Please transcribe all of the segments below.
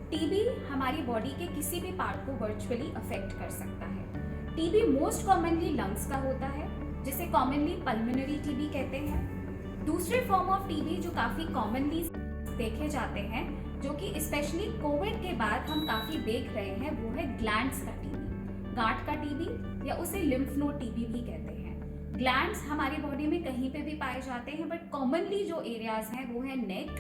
TB हमारी body के किसी भी पार्ट को वर्चुअली अफेक्ट कर सकता है। टीबी मोस्ट कॉमनली लंग्स का होता है, जिसे कॉमनली पल्मोनरी टीबी कहते हैं। दूसरे फॉर्म ऑफ टीबी जो काफी कॉमनली देखे जाते हैं, जो कि स्पेशली कोविड के बाद हम काफी देख रहे हैं, वो है ग्लैंड्स का टीबी, गांठ का टीबी, या उसे लिम्फ नोड टीबी भी कहते हैं। ग्लैंड्स हमारी बॉडी में कहीं पे भी पाए जाते हैं, बट कॉमनली जो एरियाज हैं वो है नेक,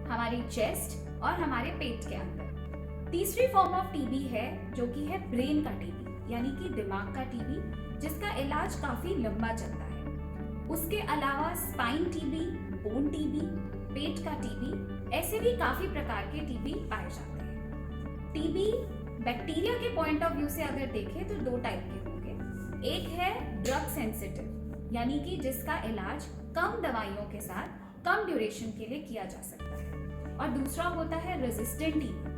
हमारी चेस्ट और हमारे पेट के अंदर। तीसरी फॉर्म ऑफ टीबी है जो कि है ब्रेन का टीबी, यानी कि दिमाग का टीबी, जिसका इलाज काफी लंबा चलता है। उसके अलावा स्पाइन टीबी, बोन टीबी, पेट का टीबी, ऐसे भी काफी प्रकार के टीबी पाए जाते हैं। टीबी बैक्टीरिया के पॉइंट ऑफ व्यू से अगर देखें तो दो टाइप के होंगे। एक है ड्रग सेंसिटिव, यानी कि जिसका इलाज कम दवाइयों के साथ कम ड्यूरेशन के लिए किया जा सकता है, और दूसरा होता है रेजिस्टेंट टीबी।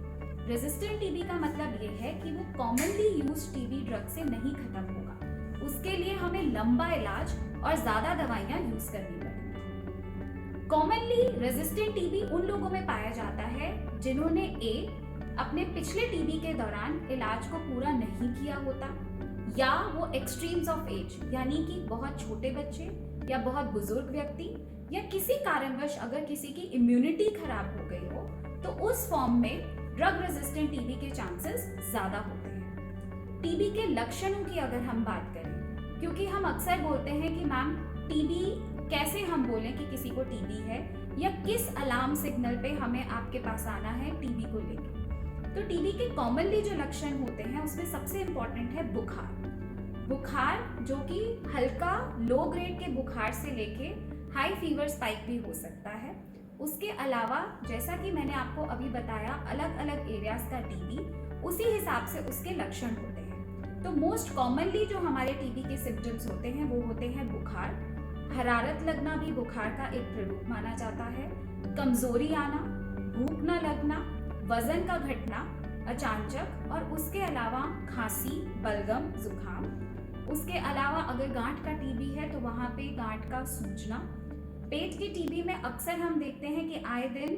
रेजिस्टेंट टीबी का मतलब ये है कि वो कॉमनली यूज्ड टीबी ड्रग से नहीं खत्म होगा, उसके लिए हमें लंबा इलाज और ज्यादा दवाइयां यूज करनी पड़ेंगी। कॉमनली रेजिस्टेंट टीबी उन लोगों में पाया जाता है जिन्होंने अपने पिछले टीबी के दौरान इलाज को पूरा नहीं किया होता, या वो एक्सट्रीम्स ऑफ एज, यानी कि बहुत छोटे बच्चे या बहुत बुजुर्ग व्यक्ति, या किसी कारणवश अगर किसी की इम्यूनिटी खराब हो गई हो, तो उस फॉर्म में ड्रग रेजिस्टेंट टीबी के चांसेस ज्यादा होते हैं। टीबी के लक्षणों की अगर हम बात करें, क्योंकि हम अक्सर बोलते हैं कि मैम टीबी कैसे हम बोलें कि किसी को टीबी है, या किस अलार्म सिग्नल पे हमें आपके पास आना है टीबी को लेकर। तो टीबी के कॉमनली जो लक्षण होते हैं उसमें सबसे इंपॉर्टेंट है बुखार। बुखार जो कि हल्का लो ग्रेड के बुखार से लेके हाई फीवर स्पाइक भी हो सकता है। उसके अलावा जैसा कि मैंने आपको अभी बताया, अलग अलग एरियाज का टीबी, उसी हिसाब से उसके लक्षण होते हैं। तो मोस्ट कॉमनली जो हमारे टीबी के सिम्टम्स होते हैं वो होते हैं बुखार, हरारत लगना भी बुखार का एक प्ररूप माना जाता है, कमजोरी आना, भूख न लगना, वजन का घटना अचानक, और उसके अलावा खांसी, बलगम, जुकाम। उसके अलावा अगर गांठ का टीबी है तो वहाँ पे गांठ का सूजना। पेट की टीबी में अक्सर हम देखते हैं कि आए दिन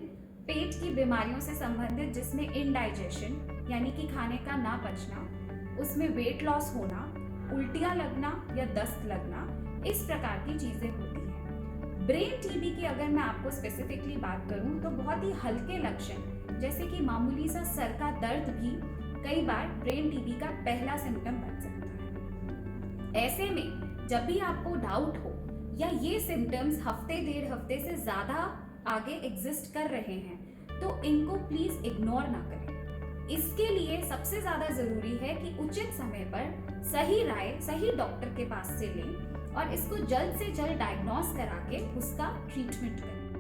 पेट की बीमारियों से संबंधित, जिसमें इनडाइजेशन यानी कि खाने का ना पचना, उसमें वेट लॉस होना, उल्टियां लगना या दस्त लगना, इस प्रकार की चीजें होती हैं। ब्रेन टीबी की अगर मैं आपको स्पेसिफिकली बात करूं तो बहुत ही हल्के लक्षण, जैसे कि मामूली सा सर का दर्द भी कई बार ब्रेन टीबी का पहला सिम्टम बन सकता है। ऐसे में जब भी आपको डाउट हो या ये सिम्टम्स हफ्ते डेढ़ हफ्ते से ज्यादा आगे एग्जिस्ट कर रहे हैं, तो इनको प्लीज इग्नोर ना करें। इसके लिए सबसे ज्यादा जरूरी है कि उचित समय पर सही राय सही डॉक्टर के पास से लें और इसको जल्द से जल्द डायग्नोस करा के उसका ट्रीटमेंट करें।